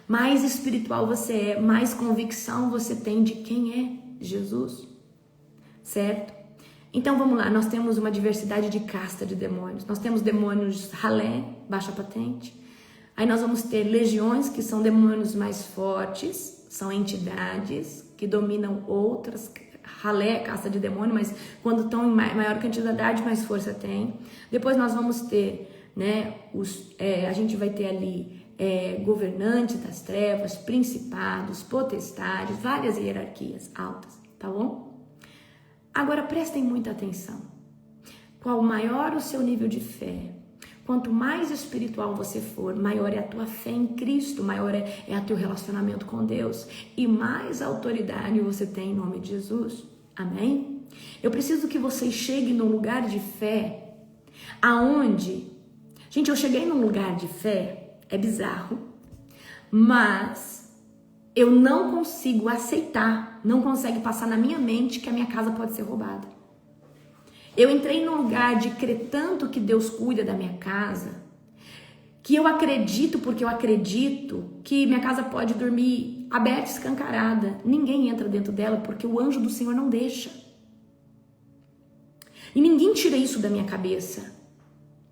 mais espiritual você é, mais convicção você tem de quem é Jesus, certo? Então vamos lá, nós temos uma diversidade de casta de demônios. Nós temos demônios ralé, baixa patente. Aí nós vamos ter legiões, que são demônios mais fortes, são entidades que dominam outras. Ralé, casta de demônio, mas quando estão em maior quantidade, mais força tem. Depois nós vamos ter, né, a gente vai ter ali governantes das trevas, principados, potestades, várias hierarquias altas, tá bom? Agora prestem muita atenção. Qual maior o seu nível de fé, quanto mais espiritual você for, maior é a tua fé em Cristo, maior é o teu relacionamento com Deus e mais autoridade você tem em nome de Jesus. Amém? Eu preciso que você chegue num lugar de fé aonde... Gente, eu cheguei num lugar de fé, é bizarro, mas eu não consigo aceitar, não consegue passar na minha mente que a minha casa pode ser roubada. Eu entrei num lugar de crer tanto que Deus cuida da minha casa, que eu acredito, porque eu acredito que minha casa pode dormir aberta, escancarada. Ninguém entra dentro dela porque o anjo do Senhor não deixa. E ninguém tira isso da minha cabeça,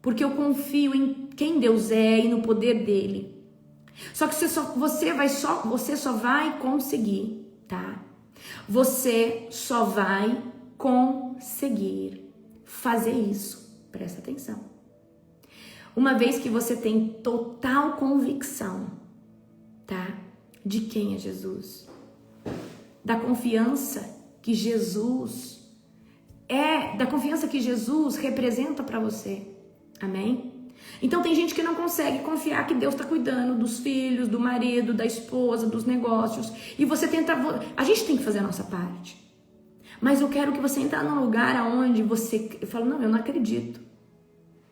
porque eu confio em quem Deus é e no poder dele. Só que você só vai conseguir, tá? Você só vai conseguir fazer isso. Presta atenção. Uma vez que você tem total convicção, tá? De quem é Jesus. Da confiança que Jesus representa para você. Amém? Então tem gente que não consegue confiar que Deus está cuidando dos filhos, do marido, da esposa, dos negócios. E você tenta... A gente tem que fazer a nossa parte. Mas eu quero que você entre num lugar onde você... Eu falo, não, eu não acredito.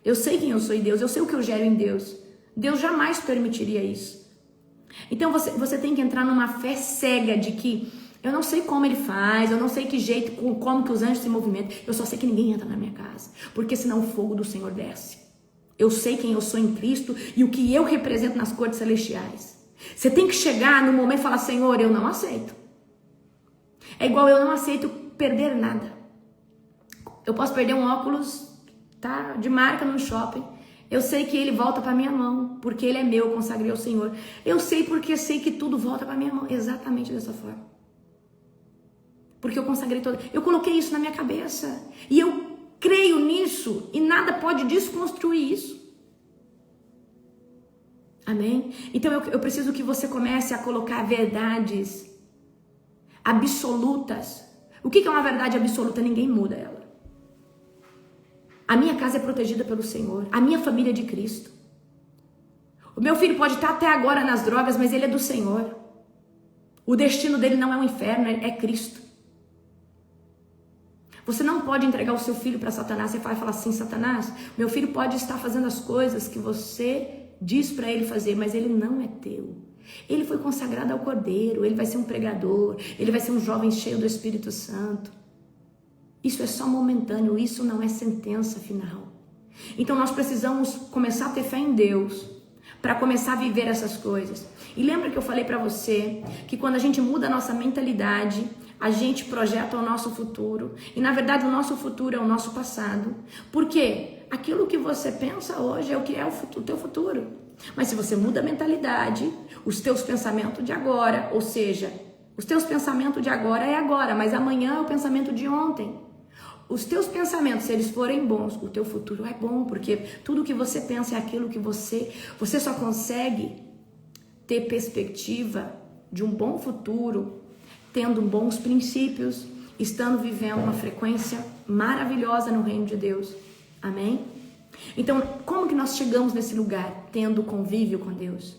Eu sei quem eu sou em Deus, eu sei o que eu gero em Deus. Deus jamais permitiria isso. Então você tem que entrar numa fé cega de que eu não sei como ele faz, eu não sei que jeito, como que os anjos se movimentam. Eu só sei que ninguém entra na minha casa, porque senão o fogo do Senhor desce. Eu sei quem eu sou em Cristo e o que eu represento nas cortes celestiais. Você tem que chegar no momento e falar, Senhor, eu não aceito. É igual eu não aceito perder nada. Eu posso perder um óculos, tá, de marca no shopping. Eu sei que ele volta para minha mão, porque ele é meu, eu consagrei ao Senhor. Eu sei porque sei que tudo volta para minha mão, exatamente dessa forma. Porque eu consagrei todo. Eu coloquei isso na minha cabeça e eu creio nisso e nada pode desconstruir isso. Amém? Então eu preciso que você comece a colocar verdades absolutas. O que é uma verdade absoluta? Ninguém muda ela. A minha casa é protegida pelo Senhor. A minha família é de Cristo. O meu filho pode estar até agora nas drogas, mas ele é do Senhor. O destino dele não é o inferno, é Cristo. Você não pode entregar o seu filho para Satanás. Você vai falar assim, Satanás, meu filho pode estar fazendo as coisas que você diz para ele fazer, mas ele não é teu. Ele foi consagrado ao Cordeiro, ele vai ser um pregador, ele vai ser um jovem cheio do Espírito Santo. Isso é só momentâneo, isso não é sentença final. Então nós precisamos começar a ter fé em Deus para começar a viver essas coisas. E lembra que eu falei para você que quando a gente muda a nossa mentalidade, a gente projeta o nosso futuro. E na verdade o nosso futuro é o nosso passado. Por quê? aquilo que você pensa hoje é o que é o teu futuro. Mas se você muda a mentalidade, os teus pensamentos de agora, ou seja, os teus pensamentos de agora é agora, mas amanhã é o pensamento de ontem. Os teus pensamentos, se eles forem bons, o teu futuro é bom, porque tudo que você pensa é aquilo que você só consegue ter perspectiva de um bom futuro, tendo bons princípios, estando vivendo uma frequência maravilhosa no reino de Deus. Amém? Então, como que nós chegamos nesse lugar? Tendo convívio com Deus,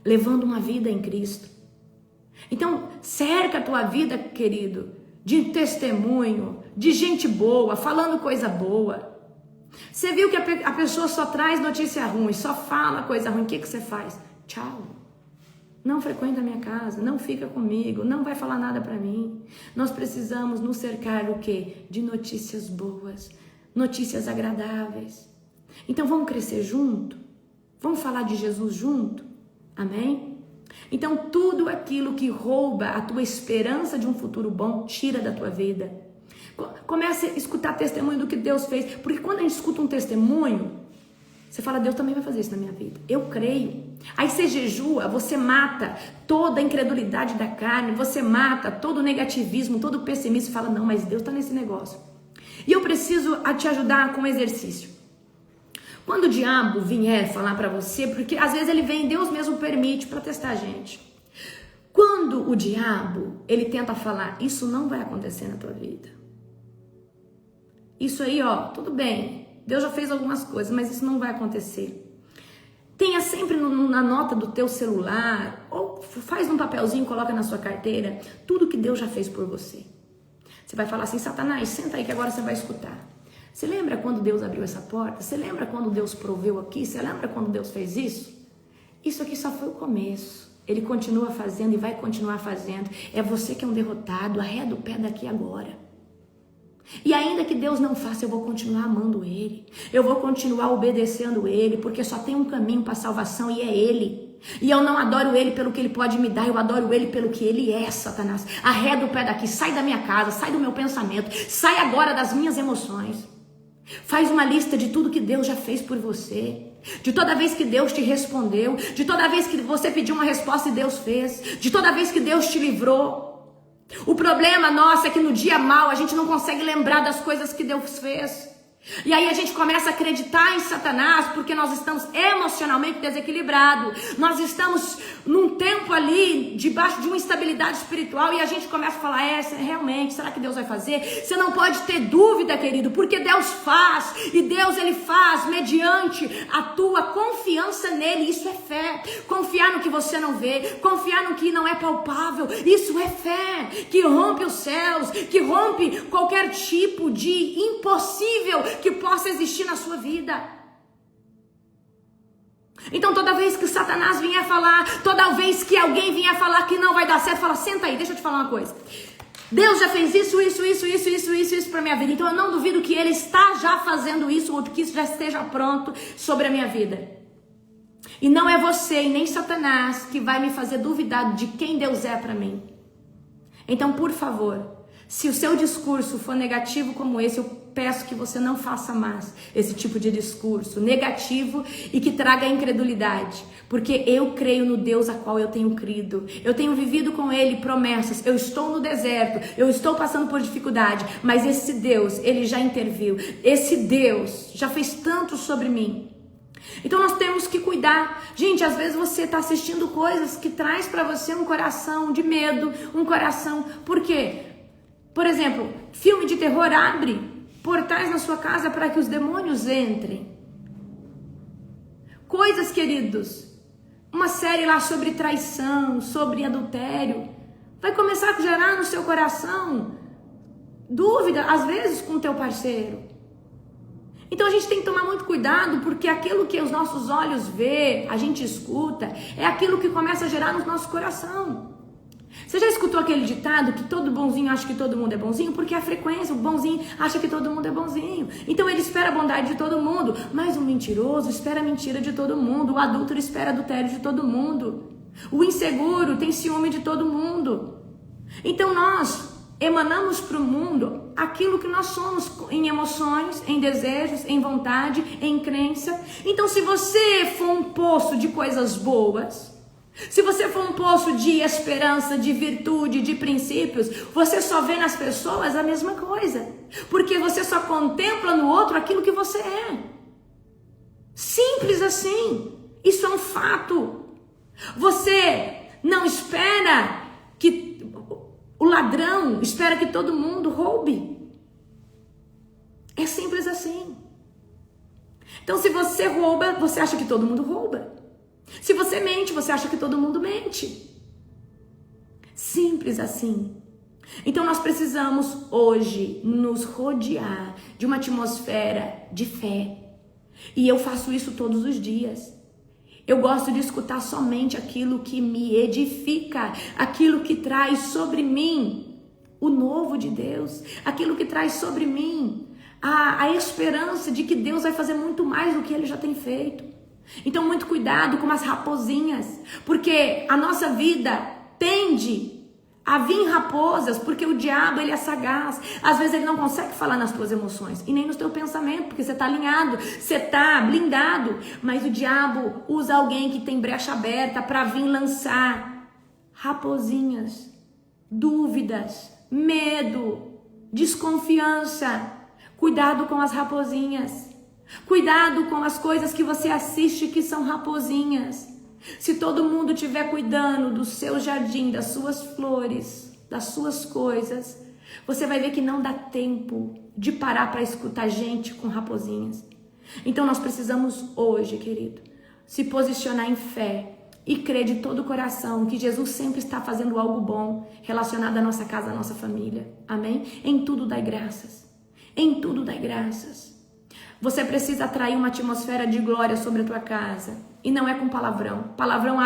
levando uma vida em Cristo. Então, cerca a tua vida, querido, de testemunho, de gente boa, falando coisa boa. Você viu que a pessoa só traz notícia ruim, só fala coisa ruim, o que você faz? Tchau. Não frequenta a minha casa, não fica comigo, não vai falar nada para mim. Nós precisamos nos cercar o quê? De notícias boas, notícias agradáveis. Então vamos crescer junto? Vamos falar de Jesus junto? Amém? Então tudo aquilo que rouba a tua esperança de um futuro bom, tira da tua vida. Comece a escutar testemunho do que Deus fez, porque quando a gente escuta um testemunho, você fala, Deus também vai fazer isso na minha vida. Eu creio. Aí você jejua, você mata toda a incredulidade da carne, você mata todo o negativismo, todo o pessimismo e fala, não, mas Deus está nesse negócio. E eu preciso te ajudar com um exercício. Quando o diabo vier falar para você, porque às vezes ele vem, Deus mesmo permite para testar a gente. Quando o diabo, ele tenta falar, isso não vai acontecer na tua vida. Isso aí, ó, tudo bem. Deus já fez algumas coisas, mas isso não vai acontecer. Tenha sempre na nota do teu celular, ou faz um papelzinho, coloca na sua carteira, tudo que Deus já fez por você. Você vai falar assim, Satanás, senta aí que agora você vai escutar. Você lembra quando Deus abriu essa porta? Você lembra quando Deus proveu aqui? Você lembra quando Deus fez isso? Isso aqui só foi o começo. Ele continua fazendo e vai continuar fazendo. É você que é um derrotado, arreda o pé daqui agora. E ainda que Deus não faça, eu vou continuar amando Ele. Eu vou continuar obedecendo Ele, porque só tem um caminho para a salvação e é Ele. E eu não adoro Ele pelo que Ele pode me dar, eu adoro Ele pelo que Ele é, Satanás. Arreda o pé daqui, sai da minha casa, sai do meu pensamento, sai agora das minhas emoções. Faz uma lista de tudo que Deus já fez por você. De toda vez que Deus te respondeu, de toda vez que você pediu uma resposta e Deus fez, de toda vez que Deus te livrou. O problema nosso é que no dia mau a gente não consegue lembrar das coisas que Deus fez. E aí a gente começa a acreditar em Satanás porque nós estamos emocionalmente desequilibrados. Nós estamos num tempo ali debaixo de uma instabilidade espiritual e a gente começa a falar, realmente, será que Deus vai fazer? Você não pode ter dúvida, querido, porque Deus faz. E Deus, Ele faz mediante a tua confiança nele. Isso é fé. Confiar no que você não vê, confiar no que não é palpável. Isso é fé, que rompe os céus, que rompe qualquer tipo de impossível que possa existir na sua vida. Então toda vez que Satanás vier falar, toda vez que alguém vier falar que não vai dar certo, fala, senta aí, deixa eu te falar uma coisa. Deus já fez isso para minha vida, então eu não duvido que Ele está já fazendo isso, ou que isso já esteja pronto sobre a minha vida. E não é você e nem Satanás que vai me fazer duvidar de quem Deus é para mim. Então, por favor, se o seu discurso for negativo como esse, eu peço que você não faça mais esse tipo de discurso negativo e que traga incredulidade. Porque eu creio no Deus a qual eu tenho crido. Eu tenho vivido com Ele promessas. Eu estou no deserto, eu estou passando por dificuldade, mas esse Deus, Ele já interviu. Esse Deus já fez tanto sobre mim. Então nós temos que cuidar. Gente, às vezes você está assistindo coisas que traz para você um coração de medo, um coração... Por quê? Por exemplo, filme de terror abre portais na sua casa para que os demônios entrem. Coisas, queridos, uma série lá sobre traição, sobre adultério, vai começar a gerar no seu coração dúvida, às vezes, com o teu parceiro. Então a gente tem que tomar muito cuidado, porque aquilo que os nossos olhos vê, a gente escuta, é aquilo que começa a gerar no nosso coração. Você já escutou aquele ditado que todo bonzinho acha que todo mundo é bonzinho? Porque a frequência, o bonzinho acha que todo mundo é bonzinho. Então ele espera a bondade de todo mundo, mas o mentiroso espera a mentira de todo mundo, o adúltero espera adultério de todo mundo, o inseguro tem ciúme de todo mundo. Então nós emanamos para o mundo aquilo que nós somos em emoções, em desejos, em vontade, em crença. Então, se você for um poço de coisas boas, se você for um poço de esperança, de virtude, de princípios, você só vê nas pessoas a mesma coisa, porque você só contempla no outro aquilo que você é. Simples assim. Isso é um fato. Você não espera que o ladrão espera que todo mundo roube. É simples assim. Então, se você rouba, você acha que todo mundo rouba. Se você mente, você acha que todo mundo mente. Simples assim. Então nós precisamos hoje nos rodear de uma atmosfera de fé. E eu faço isso todos os dias. Eu gosto de escutar somente aquilo que me edifica, aquilo que traz sobre mim o novo de Deus, aquilo que traz sobre mim a esperança de que Deus vai fazer muito mais do que Ele já tem feito. Então, muito cuidado com as raposinhas, porque a nossa vida tende a vir raposas, porque o diabo, ele é sagaz. Às vezes ele não consegue falar nas tuas emoções e nem no teu pensamento, porque você está alinhado, você está blindado. Mas o diabo usa alguém que tem brecha aberta para vir lançar raposinhas, dúvidas, medo, desconfiança. Cuidado com as raposinhas. Cuidado com as coisas que você assiste que são raposinhas. Se todo mundo estiver cuidando do seu jardim, das suas flores, das suas coisas, você vai ver que não dá tempo de parar para escutar gente com raposinhas. Então nós precisamos hoje, querido, se posicionar em fé e crer de todo o coração que Jesus sempre está fazendo algo bom relacionado à nossa casa, à nossa família. Amém? Em tudo dai graças. Em tudo dai graças. Você precisa atrair uma atmosfera de glória sobre a tua casa. E não é com palavrão. Palavrão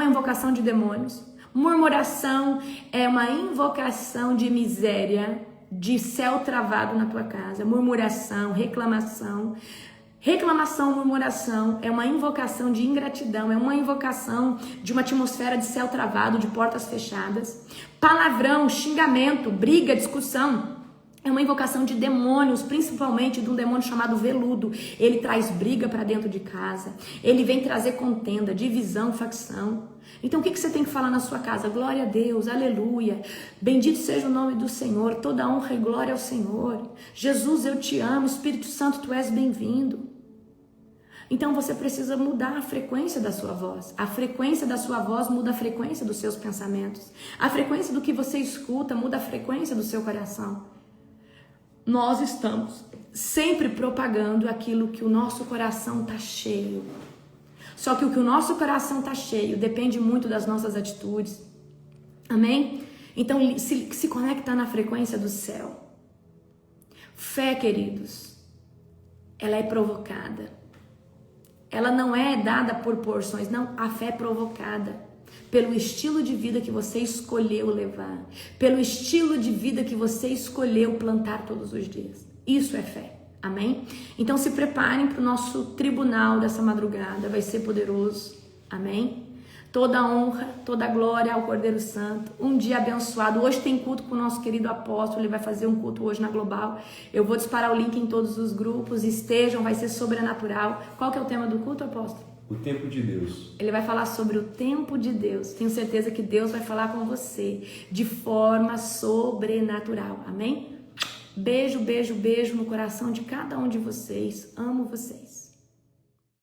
é invocação de demônios. Murmuração é uma invocação de miséria, de céu travado na tua casa. Murmuração, reclamação. Reclamação, murmuração é uma invocação de ingratidão, é uma invocação de uma atmosfera de céu travado, de portas fechadas. Palavrão, xingamento, briga, discussão. É uma invocação de demônios, principalmente de um demônio chamado veludo. Ele traz briga para dentro de casa. Ele vem trazer contenda, divisão, facção. Então o que você tem que falar na sua casa? Glória a Deus, aleluia. Bendito seja o nome do Senhor. Toda honra e glória ao Senhor. Jesus, eu te amo. Espírito Santo, tu és bem-vindo. Então você precisa mudar a frequência da sua voz. A frequência da sua voz muda a frequência dos seus pensamentos. A frequência do que você escuta muda a frequência do seu coração. Nós estamos sempre propagando aquilo que o nosso coração está cheio. Só que o que o nosso coração está cheio depende muito das nossas atitudes. Amém? Então se conecta na frequência do céu. Fé, queridos, ela é provocada. Ela não é dada por porções, não. A fé é provocada pelo estilo de vida que você escolheu levar, pelo estilo de vida que você escolheu plantar todos os dias. Isso é fé, amém? Então se preparem para o nosso tribunal dessa madrugada, vai ser poderoso, amém? Toda honra, toda glória ao Cordeiro Santo, um dia abençoado. Hoje tem culto com o nosso querido apóstolo, ele vai fazer um culto hoje na Global. Eu vou disparar o link em todos os grupos, estejam, vai ser sobrenatural. Qual que é o tema do culto, apóstolo? O tempo de Deus. Ele vai falar sobre o tempo de Deus. Tenho certeza que Deus vai falar com você de forma sobrenatural. Amém? Beijo, beijo, beijo no coração de cada um de vocês. Amo vocês.